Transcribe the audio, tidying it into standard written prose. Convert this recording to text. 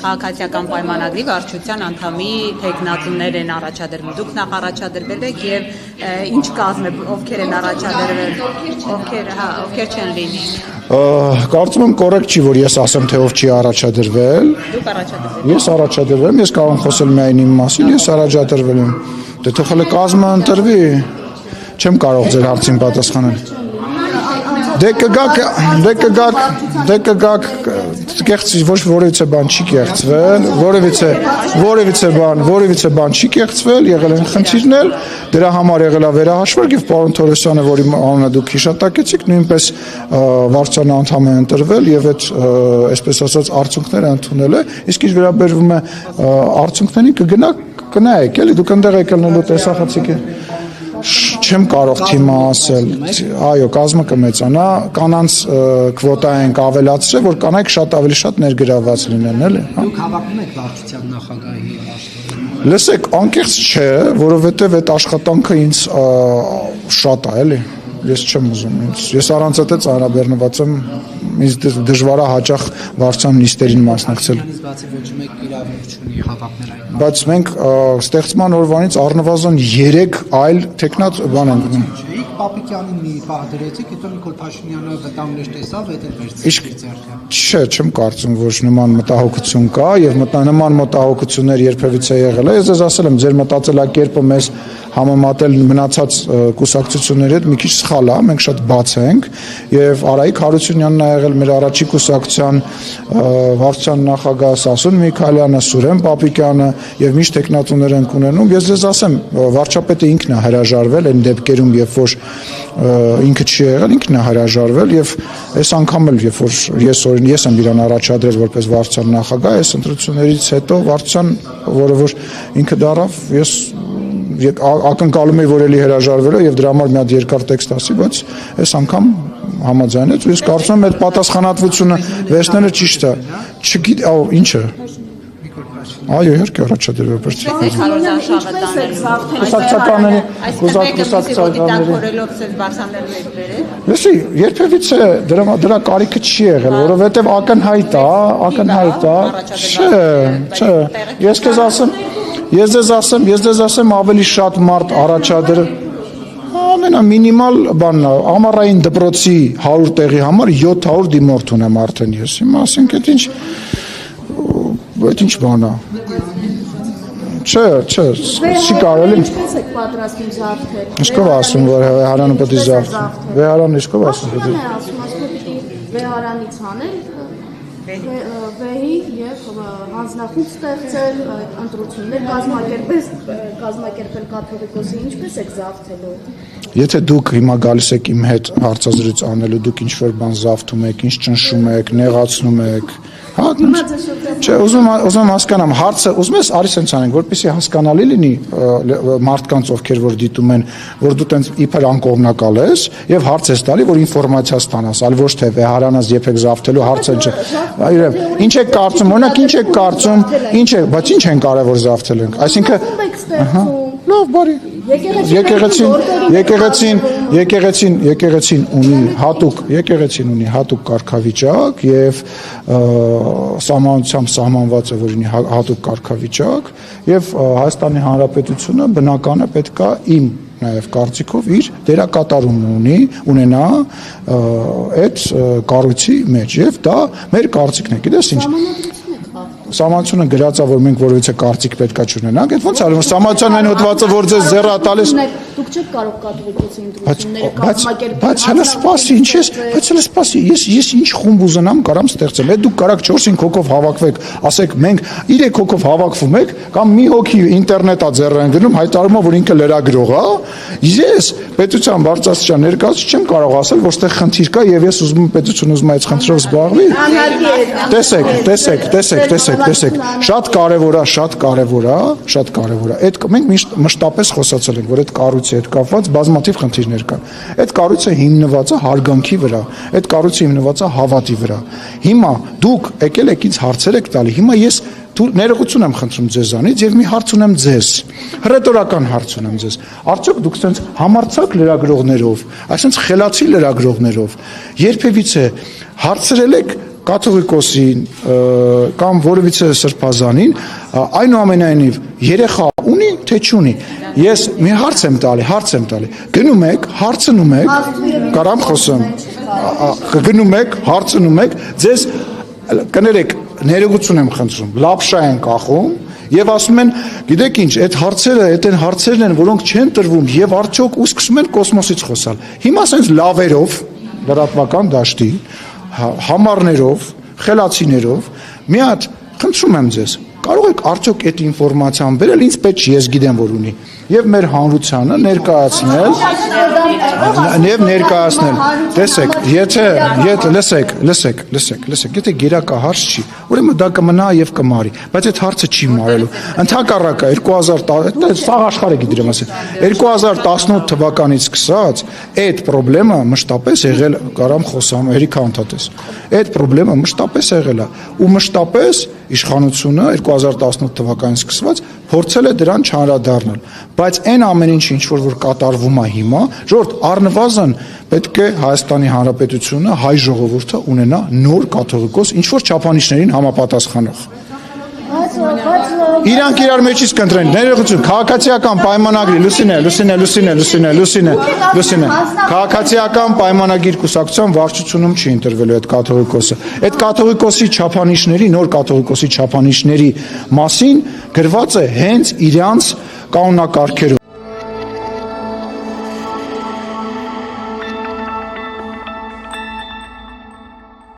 քաղաքացիական պայմանագրի վարչության անդամի թեկնածուներ են առաջադրվում։ Դուք նախ առաջադրվել եք եւ ինչ կազմ է, ովքեր են առաջադրվել, ովքեր չեն լինի։ Կարծում եմ կոռեկտ չի, որ ես ասեմ, թե ով չի առաջադրվել։ Դուք առաջադրվել։ Ես առաջադրվել եմ, ես կարող եմ խոսել միայն իմ մասին, ես առաջադրվել եմ։ Դե թողել է կազմը ընտրվի, չեմ կարող ձեր հարցին պատասխանել։ Դե կգաք, կեղծ ոչ որևիցե բան չի կեղծվել, որևիցե բան չի կեղծվել, եղել են խնդիրներ, դրա համար եղել է վերահաշվարկ եւ պարոն Թորոսյանը, որի անունը դուք հիշատակեցիք, նույնպես վարչության անդամ է ընտրվել եւ այդ այսպես ասած արդյունքները ընդունել է, իսկ ինչ վերաբերվում է արդյունքներին կգնայեք, էլի դուք այնտեղ եկելնելու տեսախցիկ է։ Չեմ կարող թիմը ասել, այո, կազմը կմեծանա, կանանց քվոտա ենք ավելացրել, որ կանայք շատ ավելի շատ ներգրավված լինեն, էլի։ Դուք հավակնում եք վարչության նախագահի աշխատանքը։ Լսեք, անկեղծ չէ, որովհետև այդ աշխատանքը ինձ շատ է, էլի։ Ես չեմ ուզում ինձ։ Ես առանց այդ ծանրաբեռնված եմ, ինձ դժվար է հաճախ վարչության նիստերին մասնակցել։ Բացի ոչ մեկ իրավունք չունի հավակնել այն։ Բայց մենք ստեղծման օրվանից առնվազն 3 այլ տեխնաց բան ենք գնում։ Պապիկյանին մի բան դրեցիք, հետո Նիկոլ Փաշինյանը վտանգներ տեսավ, այդ էլ վերցրեց ձեռքը։ Չէ, չեմ կարծում, որ նման մտահոգություն կա եւ նման մտահոգություններ երբևիցե եղել է։ Ես ձեզ ասել եմ, ձեր մտածելակերպը մեզ համեմատել մնացած կուսակցությունների հետ մի քիչ սխալ է, մենք շատ բաց ենք եւ Արայիկ Հարությունյանն ա եղել մեր առաջի կուսակցության վարչության նախագահ Սասուն Միքայելյանը, Սուրեն Պապիկյանը եւ միշտ տեխնատուներ են ունենում։ Ես ձեզ ասեմ, վարչապետը ինքն է հրաժարվել այն դեպքերում, երբ որ ինքը չի եղել, ինքն է հրաժարվել եւ այս անգամ էլ երբ որ ես եմ իրան առաջադրել որպես վարչության նախագահ, այս ընտրություններից հետո վարչության, որը որ ինքը դարավ, ես ակնկալում էի, որ էլի հրաժարվել է եւ դրա համար մի հատ երկար տեքստ ասի, բայց այս անգամ համաձայնեց ու ես կարծում եմ այդ պատասխանատվությունը վերցնելը ճիշտ է։ Չգիտեմ, ինչը։ Այո, իհարկե առաջադրվել Լսի, երբևիցե դրա կարիքը չի եղել, որովհետև ակնհայտ է, չէ, ես ձեզ ասեմ ավելի շատ մարդ առաջադրել ամենամինիմալ բանն է, ամառային դպրոցի 100 տեղի համար 700 դիմորդ ունեմ արդեն ես, հիմա ասենք այդ ինչ բան է, չէ, չի կարելի։ Ինչպես եք պատրաստում զավթել։ Ինչքով ասում, որ Վեհարանը պետք է զավթել։ Վեհարանը ինչքով ասում պետք է։ Ասում Վեհարանից անել, վեհի եւ հանձնախումբ ստեղծել, ընտրություններ կազմակերպել կաթողիկոսի, ինչպես եք զավթելու։ Եթե դուք հիմա գալիս եք իմ հետ հարցազրույց անելու, դուք ինչ-որ բան զավթում եք, ինչ ճնշում եք, նեղացնում եք, Չէ, ուզում հասկանամ, հարցը, ուզում ես արի սենց անենք, որպեսզի հասկանալի լինի մարդկանց, ովքեր որ դիտում են, որ դու տենց իբր անկողմնակալ ես եւ հարց ես տալի, որ ինֆորմացիա ստանաս, այլ ոչ թե Վեհարանից երբեք զավթելու հարցը չէ։ Ինչ եք կարծում, օրինակ ինչ եք կարծում, բայց ինչ են կարևոր զավթել ենք, այսինքն լավ, բարի Եկեղեցին ունի հատուկ կարգավիճակ եւ սահմանությամբ սահմանված է, որ ունի հատուկ կարգավիճակ եւ Հայաստանի Հանրապետությունը բնական է պետքա իմ նաև կարծիքով իր դերակատարումն ունենա այդ կառույցի մեջ եւ դա մեր կարծիքն է, գիտես ինչ Սահմանությունը գրած է, որ մենք որևիցե կարծիք պետքա չունենանք, այդ ոնց արվում սահմանության այն հոդվածը, որ ձեզ ձեռը տալիս Դուք չեք կարող կաթողիկոսի ընտրությունները կազմակերպել Բայց հələ սպասի, ինչ ես, բայց հələ սպասի, ես ինչ խումբ ուզենամ կարամ ստեղծեմ, դուք կարաք 4-5 հոգով հավաքվեք, ասեք մենք 3 հոգով հավաքվում եք, կամ մի հոգի ինտերնետա ձեռը են գնում, հայտարարում է, որ ինքը լրագրող է, ես պետության բարձրաստիճան ներկայացուցիչ չեմ կարող ասել, որ ստեղ խնդիր կա եւ ես ուզում եմ պետությունը ուզում է այդ խնդրով զբաղվի։ Տեսեք, շատ կարևոր է, այդ մենք մշտապես խոսացել ենք, որ այդ կառույցի հետ կապված բազմաթիվ խնդիրներ կան։ Այդ կառույցը հիմնված է հարգանքի վրա, այդ կառույցը հիմնված է հավատի վրա։ Հիմա դուք եկել եք ինձ հարցեր եք տալի, հիմա ես ներողություն եմ խնդրում ձեզանից եւ մի հարց ունեմ ձեզ, հռետորական հարց ունեմ ձեզ։ Արդյոք դուք ցենց համարցակ լրագրողներով, այսինքն խելացի լրագրողներով երբևիցե հարցրել եք կաթողիկոսին կամ որևիցե սրբազանին այնուամենայնիվ երեխա ունի թե չունի։ Ես մի հարց եմ տալի։ Գնում եք, հարցնում եք, կարամ խոսեմ։ Գնում եք, հարցնում եք, ձեզ կներեք, ներողություն եմ խնդրում, լապշա են կախում եւ ասում են, գիտեք ինչ, այդ հարցերն են, որոնք չեն տրվում եւ արդյոք ու սկսում են կոսմոսից խոսալ։ Հիմա ասենց լավերով, լրատվական դաշտի, համարներով, խելացիներով, մի հատ խնդրում եմ ձեզ, կարող եք արդյոք այդ ինֆորմացիան բերել, ինձ պետք չի, ես գիտեմ որ ունի, եւ մեր հանրությանը ներկայացնել, տեսեք, լսեք, եթե գերակա հարց չի, ուրեմն դա կմնա եւ կմարի, բայց այդ հարցը չի մարելու։ Ընդհակառակը 2010 սաղ աշխարհը գիտի ասել, 2018 թվականից սկսած այդ խնդրեմը մշտապես եղել, կարամ խոսամ, Էրիկա Անտատես։ Այդ խնդրեմը մշտապես եղել է ու մշտապես իշխանությունը 2018 թվականից սկսված փորձել է դրան չանդրադառնալ, բայց այն ամեն ինչ որ կատարվում է հիմա, ժողովուրդ առնվազն պետք է Հայաստանի Հանրապետությունը, հայ ժողովուրդը ունենա նոր կաթողիկոս, ինչ որ չափանիշներին համապատասխանող։ Իրանք իրար մեջից կընտրեն, ներողություն, քաղաքացիական պայմանագրի, Լուսինե, քաղաքացիական պայմանագիր կուսակցության վարչությունում չի ընտրվելու այդ կաթողիկոսը։ Այդ կաթողիկոսի չափանիշների, նոր կաթողիկոսի չափանիշների մասին գրված է հենց իրանց կանոնակարգերում։